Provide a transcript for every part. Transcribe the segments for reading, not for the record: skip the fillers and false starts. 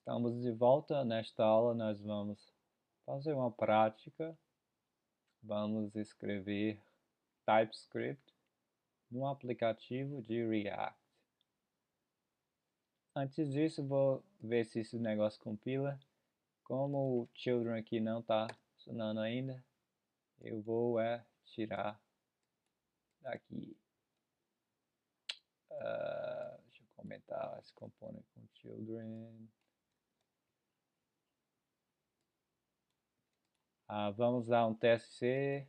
Estamos de volta. Nesta aula nós vamos fazer uma prática. Vamos escrever TypeScript no aplicativo de React. Antes disso, vou ver se esse negócio compila. Como o children aqui não está funcionando ainda, eu vou tirar daqui. Deixa eu comentar esse componente com children. Vamos dar um TSC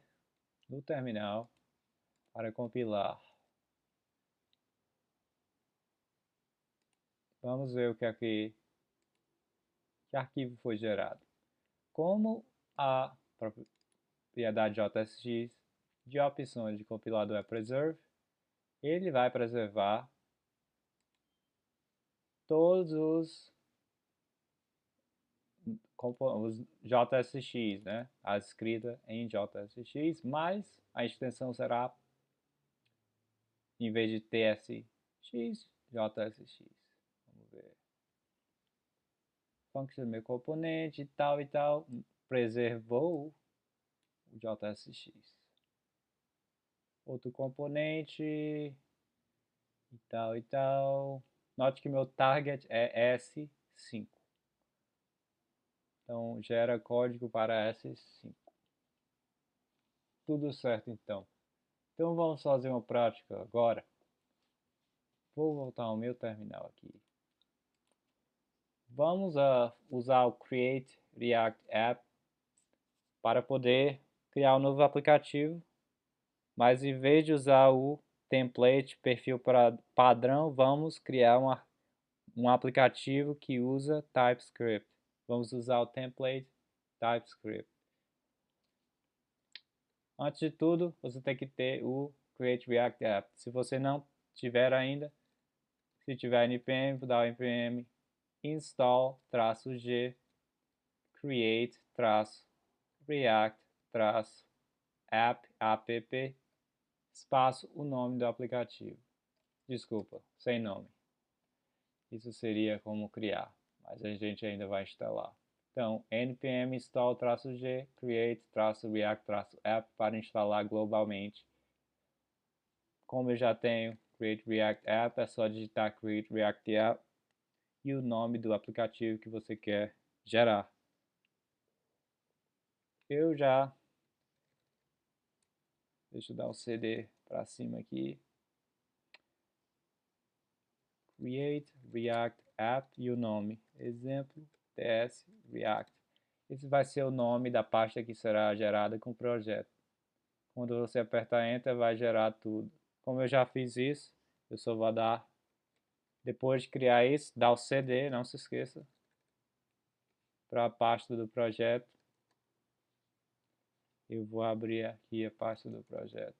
no terminal para compilar. Vamos ver o que arquivo foi gerado. Como a propriedade JSX de opções de compilador é preserve, ele vai preservar todos os JSX, né? A escrita em JSX, mas a extensão será, em vez de TSX, JSX. Vamos ver. Function meu componente, tal e tal, preservou o JSX. Outro componente, e tal e tal. Note que meu target é S5. Então, gera código para S5. Tudo certo, então. Então, vamos fazer uma prática agora. Vou voltar ao meu terminal aqui. Vamos usar o Create React App para poder criar um novo aplicativo. Mas, em vez de usar o template perfil padrão, vamos criar um aplicativo que usa TypeScript. Vamos usar o template TypeScript. Antes de tudo, você tem que ter o Create React App. Se você não tiver ainda, se tiver npm, vou dar o npm install-g create-react-app espaço o nome do aplicativo. Desculpa, sem nome. Isso seria como criar, mas a gente ainda vai instalar. Então, npm install-g create-react-app para instalar globalmente. Como eu já tenho Create React App, é só digitar Create React App e o nome do aplicativo que você quer gerar. Deixa eu dar um CD para cima aqui. Create React App e o nome. Exemplo, TS React. Esse vai ser o nome da pasta que será gerada com o projeto. Quando você apertar Enter, vai gerar tudo. Como eu já fiz isso, eu só vou dar, depois de criar isso, dar o CD, não se esqueça, para a pasta do projeto. Eu vou abrir aqui a pasta do projeto.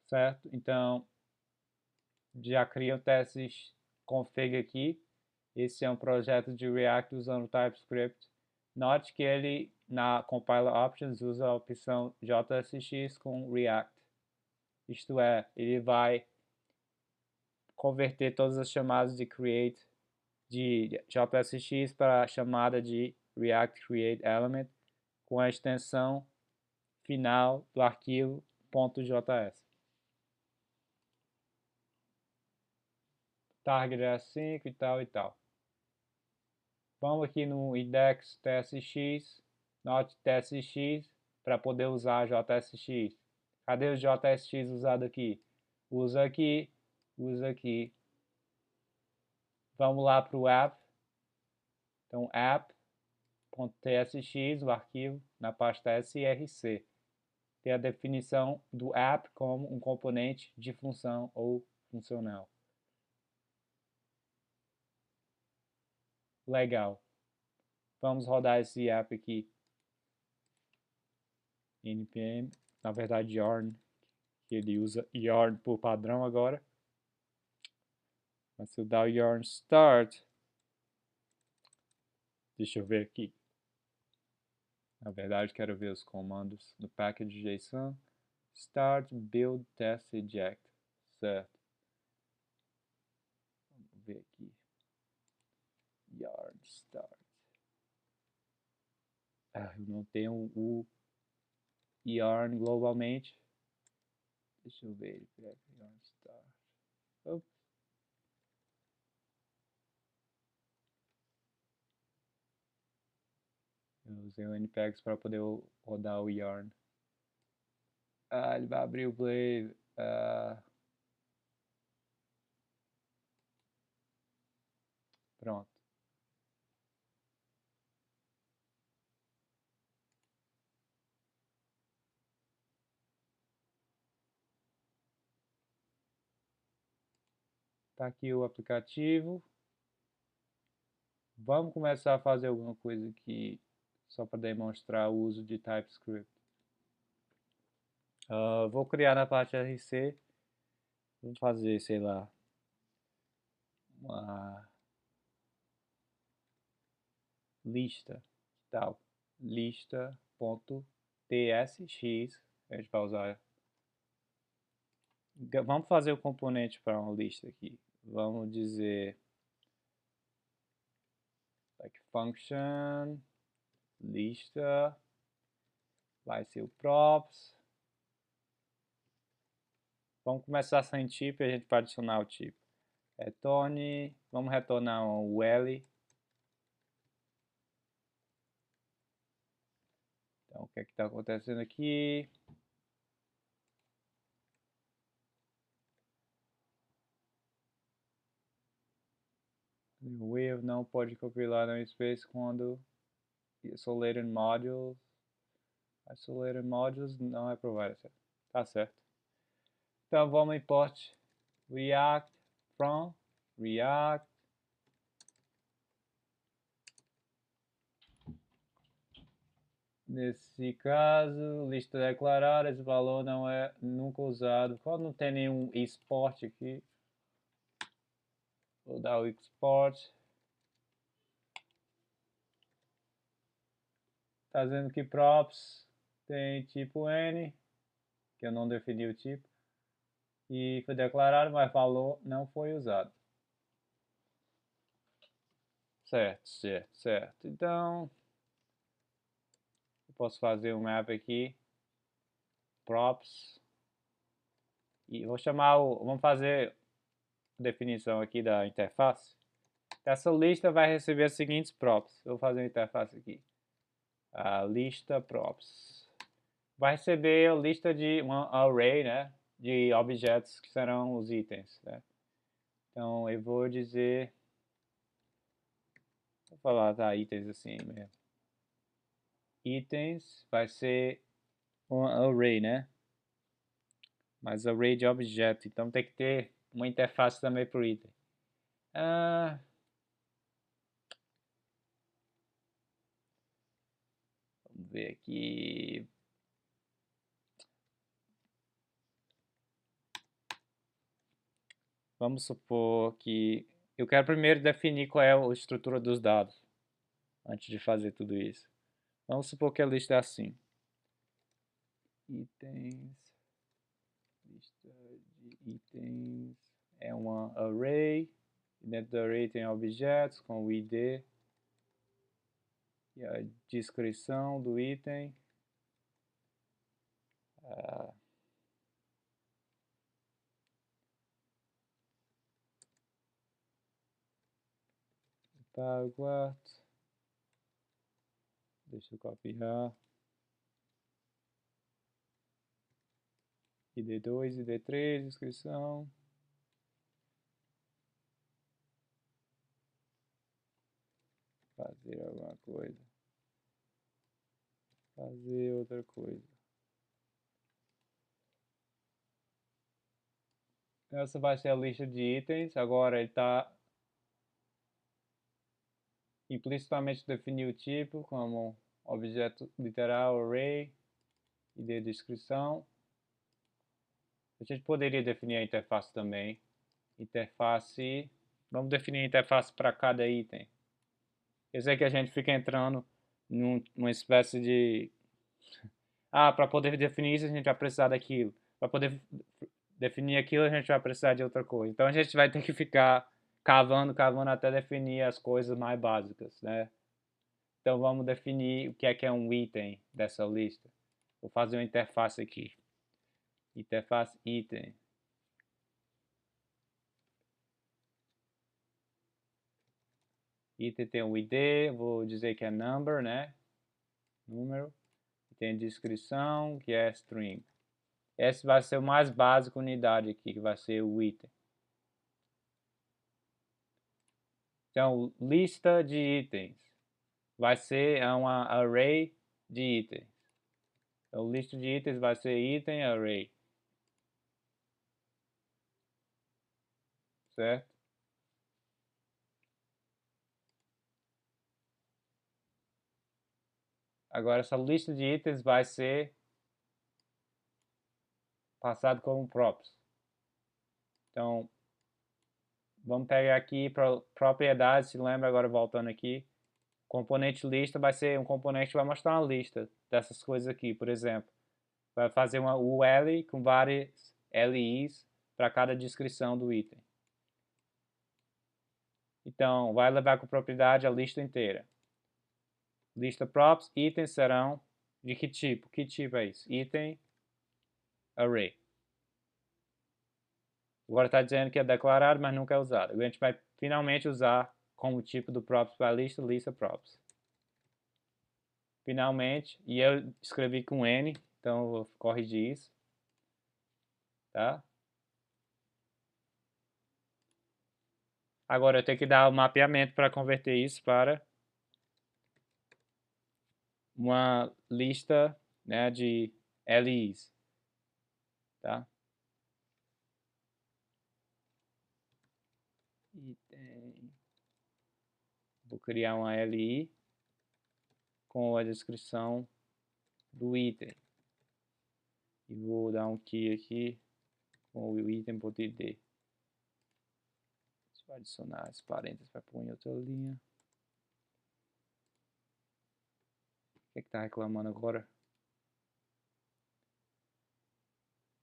Certo? Então, já cria o teste config aqui. Esse é um projeto de React usando TypeScript. Note que ele, na Compiler Options, usa a opção JSX com React. Isto é, ele vai converter todas as chamadas de create de JSX para a chamada de React Create Element com a extensão final do arquivo .js. Target é 5 e tal e tal. Vamos aqui no index tsx, note tsx, para poder usar JSX. Cadê o JSX usado aqui? Usa aqui, usa aqui. Vamos lá para o app. Então, app.tsx, o arquivo, na pasta src. Tem a definição do app como um componente de função ou funcional. Legal. Vamos rodar esse app aqui. npm, na verdade yarn, que ele usa yarn por padrão agora. Mas se eu dar o yarn start, deixa eu ver aqui. Na verdade, quero ver os comandos do package.json. Start, build, test, eject. Certo. Vamos ver aqui. Yarn start. Eu não tenho o yarn globalmente. Deixa eu ver ele. Yarn start. Ops. Eu usei o npx para poder rodar o yarn. Ele vai abrir o Blade. Pronto. Tá aqui o aplicativo. Vamos começar a fazer alguma coisa aqui só para demonstrar o uso de TypeScript. Vou criar na parte RC. Vou fazer, sei lá, uma lista, tal, lista.tsx, a gente vai usar, vamos fazer o componente para uma lista aqui, vamos dizer, like function, lista, vai ser o props, vamos começar sem tipo e a gente vai adicionar o tipo, retorne, vamos retornar o L. Então, o que é que está acontecendo aqui? O wave não pode compilar namespace quando isolated modules. Isolated modules não é provided. Tá certo. Então vamos import React from React. Nesse caso, lista declarada, esse valor não é nunca usado. Quando não tem nenhum export aqui, vou dar o export. Tá dizendo que props tem tipo N, que eu não defini o tipo, e foi declarado, mas valor não foi usado. Certo, certo, certo. Então, eu posso fazer um map aqui, props, e vou chamar vamos fazer a definição aqui da interface. Essa lista vai receber as seguintes props. Eu vou fazer a interface aqui. A lista props. Vai receber a lista de um array, né, de objetos que serão os itens, né? Então eu vou dizer, vou falar, tá, itens assim mesmo. Itens vai ser um array, né? Mas array de objeto, então tem que ter uma interface também para o item. Vamos ver aqui. Vamos supor que eu quero primeiro definir qual é a estrutura dos dados, antes de fazer tudo isso. Vamos supor que a lista é assim. Itens, lista de itens, é uma array, e dentro do array tem objetos com o ID, e a descrição do item. Paragraph. Deixa eu copiar. ID2, ID3, descrição. Fazer alguma coisa. Fazer outra coisa. Essa vai ser a lista de itens. Agora ele está implicitamente definiu o tipo como objeto literal, array, ID descrição. A gente poderia definir a interface também. Interface, vamos definir a interface para cada item. Eu sei que a gente fica entrando numa espécie de... para poder definir isso, a gente vai precisar daquilo. Para poder definir aquilo, a gente vai precisar de outra coisa. Então, a gente vai ter que ficar cavando até definir as coisas mais básicas, né? Então, vamos definir o que é um item dessa lista. Vou fazer uma interface aqui. Interface item. Item tem um ID, vou dizer que é number, né? Número. Tem descrição, que é string. Esse vai ser o mais básico unidade aqui, que vai ser o item. Então, lista de itens. Vai ser uma array de itens. Então, lista de itens vai ser item array. Certo? Agora, essa lista de itens vai ser passado como props. Então, vamos pegar aqui para propriedades, se lembra agora voltando aqui. Componente lista vai ser um componente que vai mostrar uma lista dessas coisas aqui, por exemplo. Vai fazer uma UL com várias LIs para cada descrição do item. Então, vai levar com propriedade a lista inteira. Lista props, itens serão de que tipo? Que tipo é isso? Item array. Agora está dizendo que é declarado, mas nunca é usado. A gente vai finalmente usar como tipo do props para a lista props. Finalmente, e eu escrevi com N, então eu vou corrigir isso. Tá? Agora eu tenho que dar o mapeamento para converter isso para uma lista, né, de LIs. Tá? Vou criar uma LI com a descrição do item. E vou dar um key aqui com o item.id. Vou adicionar as parênteses para pôr em outra linha. O que está reclamando agora?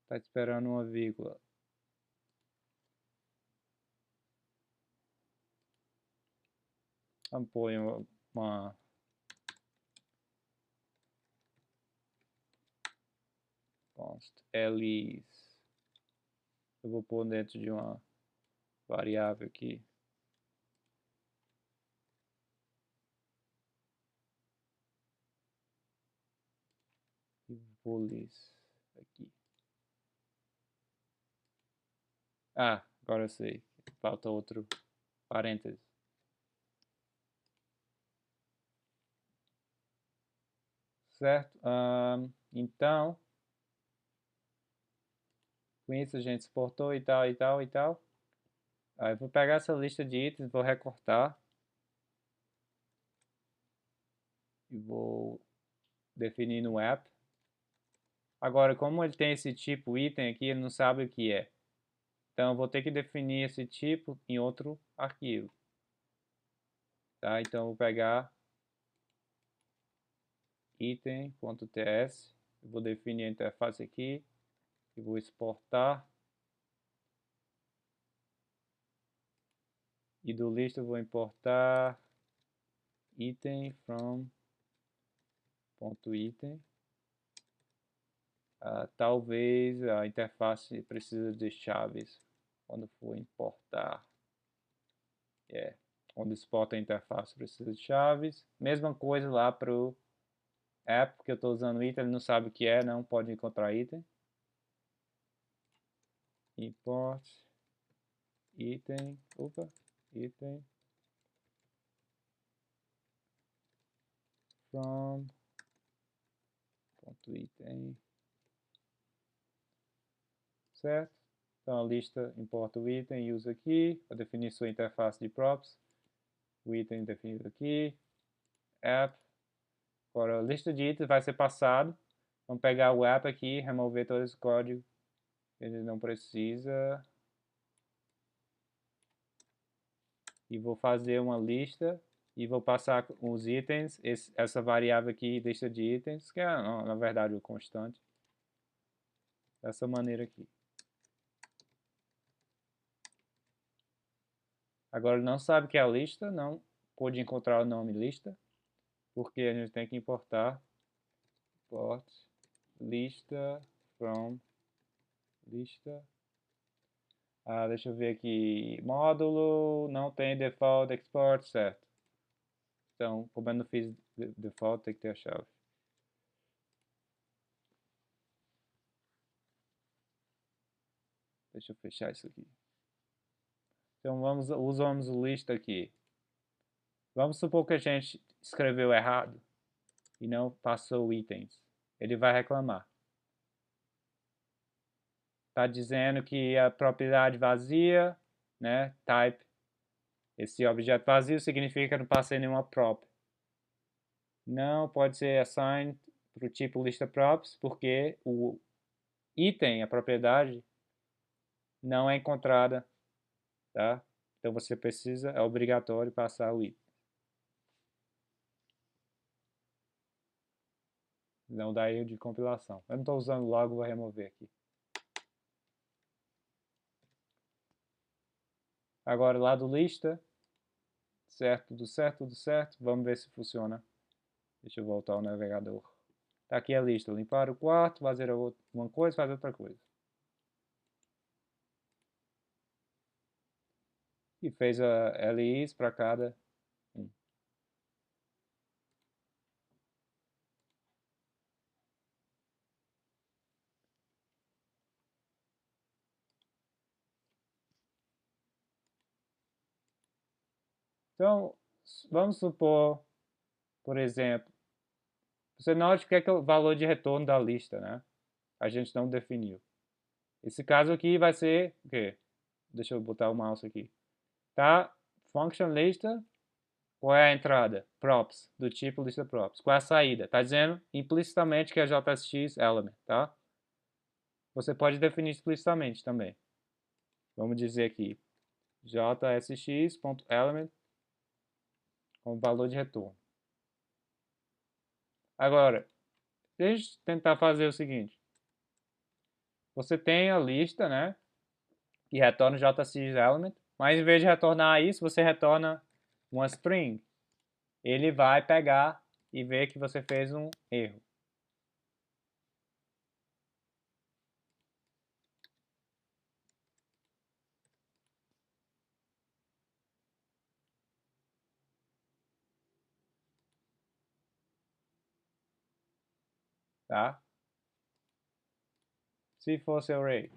Está esperando uma vírgula. Vamos pôr uma const lis. Eu vou pôr dentro de uma variável aqui. E vou lis aqui. Agora eu sei. Falta outro parênteses. Certo? Então, com isso a gente exportou e tal, e tal, e tal. Aí eu vou pegar essa lista de itens, vou recortar. E vou definir no app. Agora, como ele tem esse tipo item aqui, ele não sabe o que é. Então, eu vou ter que definir esse tipo em outro arquivo. Tá? Então, eu vou pegar item.ts, vou definir a interface aqui, e vou exportar. E do list eu vou importar item from .item. Talvez a interface precise de chaves quando for importar. Quando exporta a interface precisa de chaves. Mesma coisa lá para o app, que eu estou usando item, ele não sabe o que é, não pode encontrar item. Import item, item from .item. Certo? Então a lista importa o item e usa aqui, para definir sua interface de props. O item definido aqui, app. Agora a lista de itens vai ser passado. Vamos pegar o app aqui, remover todo esse código que ele não precisa. E vou fazer uma lista e vou passar os itens, essa variável aqui, lista de itens, que é, na verdade, o constante, dessa maneira aqui. Agora, não sabe o que é a lista, não pode encontrar o nome lista, porque a gente tem que importar import lista from lista. Deixa eu ver aqui, módulo, não tem default export, certo. Então, como eu não fiz default, tem que ter a chave. Deixa eu fechar isso aqui. Então, usamos o lista aqui. Vamos supor que a gente escreveu errado e não passou itens. Ele vai reclamar. Está dizendo que a propriedade vazia, né, type, esse objeto vazio significa que não passei nenhuma prop. Não pode ser assigned para o tipo lista props, porque o item, a propriedade, não é encontrada, tá? Então você precisa, é obrigatório passar o item. Não dá erro de compilação. Eu não estou usando logo, vou remover aqui. Agora lá do lista, certo, tudo certo, tudo certo. Vamos ver se funciona. Deixa eu voltar ao navegador. Tá aqui a lista, limpar o quarto, fazer uma coisa, fazer outra coisa. E fez a LIs para cada um. Então, vamos supor, por exemplo, você note que é o valor de retorno da lista, né? A gente não definiu. Esse caso aqui vai ser o quê? Deixa eu botar o mouse aqui. Tá? Function lista. Qual é a entrada? Props, do tipo lista props. Qual é a saída? Tá dizendo implicitamente que é JSX element, tá? Você pode definir explicitamente também. Vamos dizer aqui, jsx.element como valor de retorno. Agora, deixa eu tentar fazer o seguinte. Você tem a lista, né? Que retorna o JSX element, mas em vez de retornar isso, você retorna uma string. Ele vai pegar e ver que você fez um erro. Tá? Se fosse array.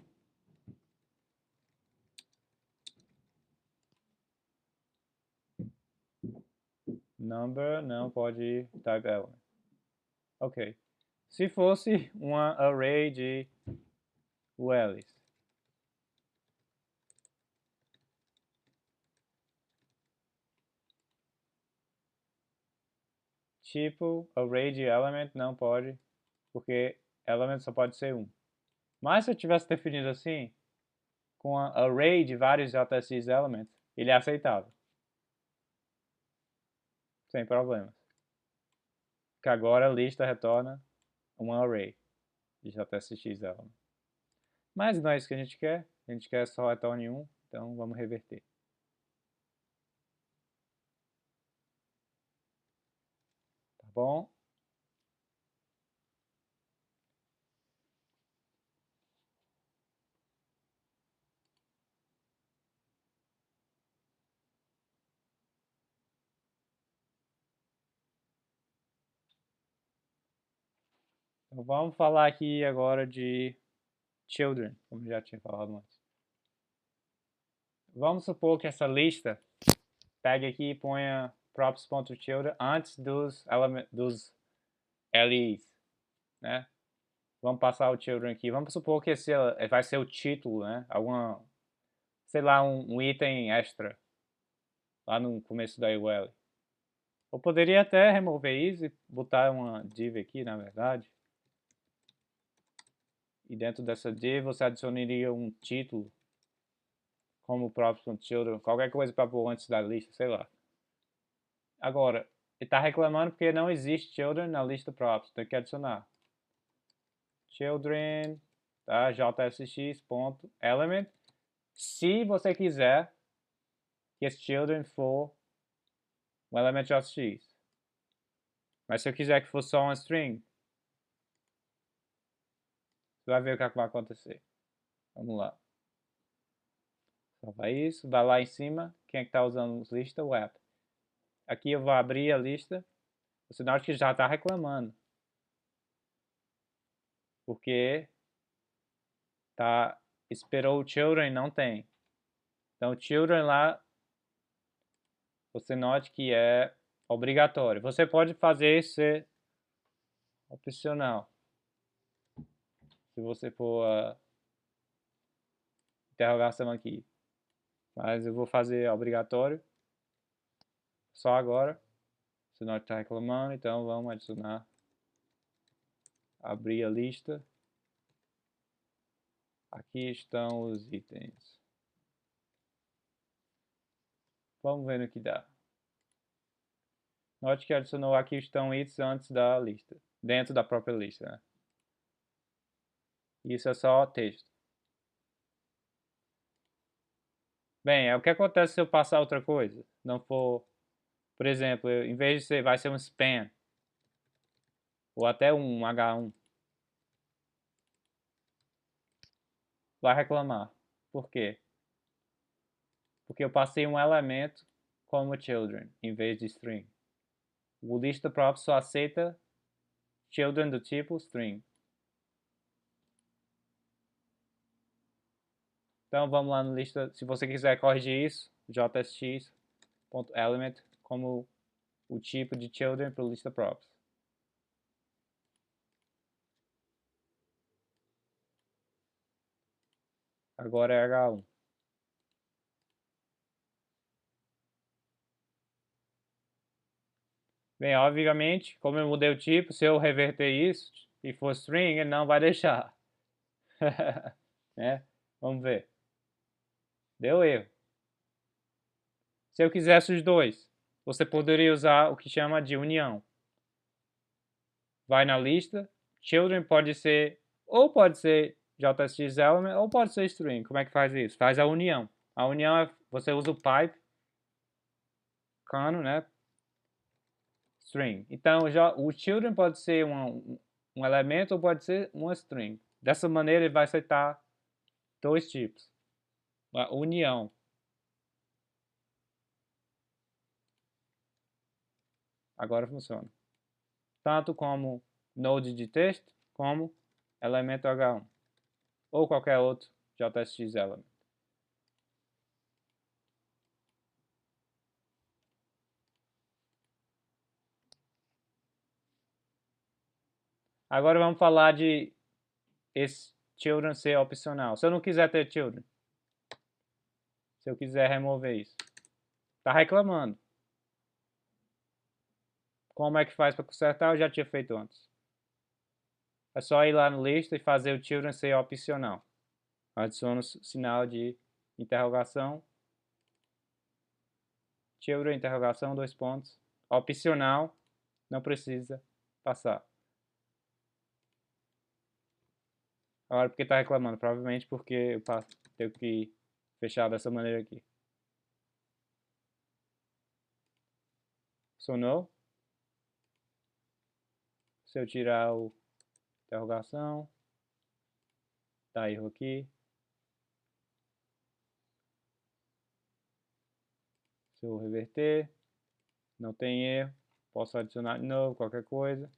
Number não pode type element. Ok. Se fosse uma array de ULs. Tipo, array de element não pode, porque element só pode ser um. Mas se eu tivesse definido assim, com a array de vários JSX elements, ele é aceitável. Sem problemas. Que agora a lista retorna um array de JSX element. Mas não é isso que a gente quer só retorne 1, então vamos reverter. Tá bom? Então vamos falar aqui agora de children, como já tinha falado antes. Vamos supor que essa lista pegue aqui e ponha props.children antes dos LEs, né? Vamos passar o children aqui. Vamos supor que esse vai ser o título, né? Alguma, sei lá, um item extra lá no começo da UL. Eu poderia até remover isso e botar uma div aqui, na verdade. E dentro dessa div você adicionaria um título como props.children, qualquer coisa para pôr antes da lista, sei lá. Agora, ele está reclamando porque não existe children na lista props, tem que adicionar. Children, tá? JSX.element. Se você quiser que esse children for um element JSX. Mas se eu quiser que for só uma string, você vai ver o que vai acontecer. Vamos lá. Salva isso, vai lá em cima. Quem é que está usando lista? Web. Aqui eu vou abrir a lista. Você nota que já está reclamando. Porque esperou o children, não tem. Então, o children lá, você note que é obrigatório. Você pode fazer isso ser opcional. Se você for interrogação aqui. Mas eu vou fazer obrigatório. Só agora. Se nós está reclamando, então vamos adicionar. Abrir a lista. Aqui estão os itens. Vamos ver no que dá. Note que adicionou aqui estão itens antes da lista. Dentro da própria lista, né? Isso é só texto. Bem, o que acontece se eu passar outra coisa? Não for, por exemplo, em vez de ser, vai ser um span. Ou até um H1. Vai reclamar. Por quê? Porque eu passei um elemento como children, em vez de string. O lista prop só aceita children do tipo string. Então vamos lá na lista, se você quiser corrigir isso, jsx.element como o tipo de children para o lista props. Agora é H1. Bem, obviamente, como eu mudei o tipo, se eu reverter isso e for string, ele não vai deixar. Né? Vamos ver. Deu erro. Se eu quisesse os dois, você poderia usar o que chama de união. Vai na lista, children pode ser, ou pode ser JSX element, ou pode ser string. Como é que faz isso? Faz a união. A união é, você usa o pipe, cano, né? String. Então, já, o children pode ser um elemento ou pode ser uma string. Dessa maneira, ele vai aceitar dois tipos. A união. Agora funciona. Tanto como node de texto, como elemento H1. Ou qualquer outro JSX element. Agora vamos falar de esse children ser opcional. Se eu não quiser ter children, se eu quiser remover isso, está reclamando. Como é que faz para consertar? Eu já tinha feito antes. É só ir lá no lista e fazer o children ser opcional. Adiciono o sinal de interrogação. Children, interrogação, dois pontos. Opcional, não precisa passar. Agora, por que está reclamando? Provavelmente porque eu tenho que fechar dessa maneira aqui. Funcionou. Se eu tirar o interrogação, dá erro aqui. Se eu reverter, não tem erro. Posso adicionar de novo, qualquer coisa.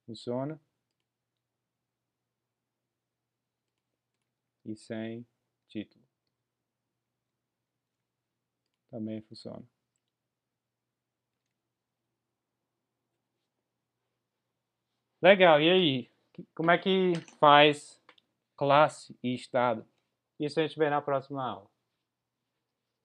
Funciona. E sem título. Também funciona. Legal, e aí? Como é que faz classe e estado? Isso a gente vê na próxima aula.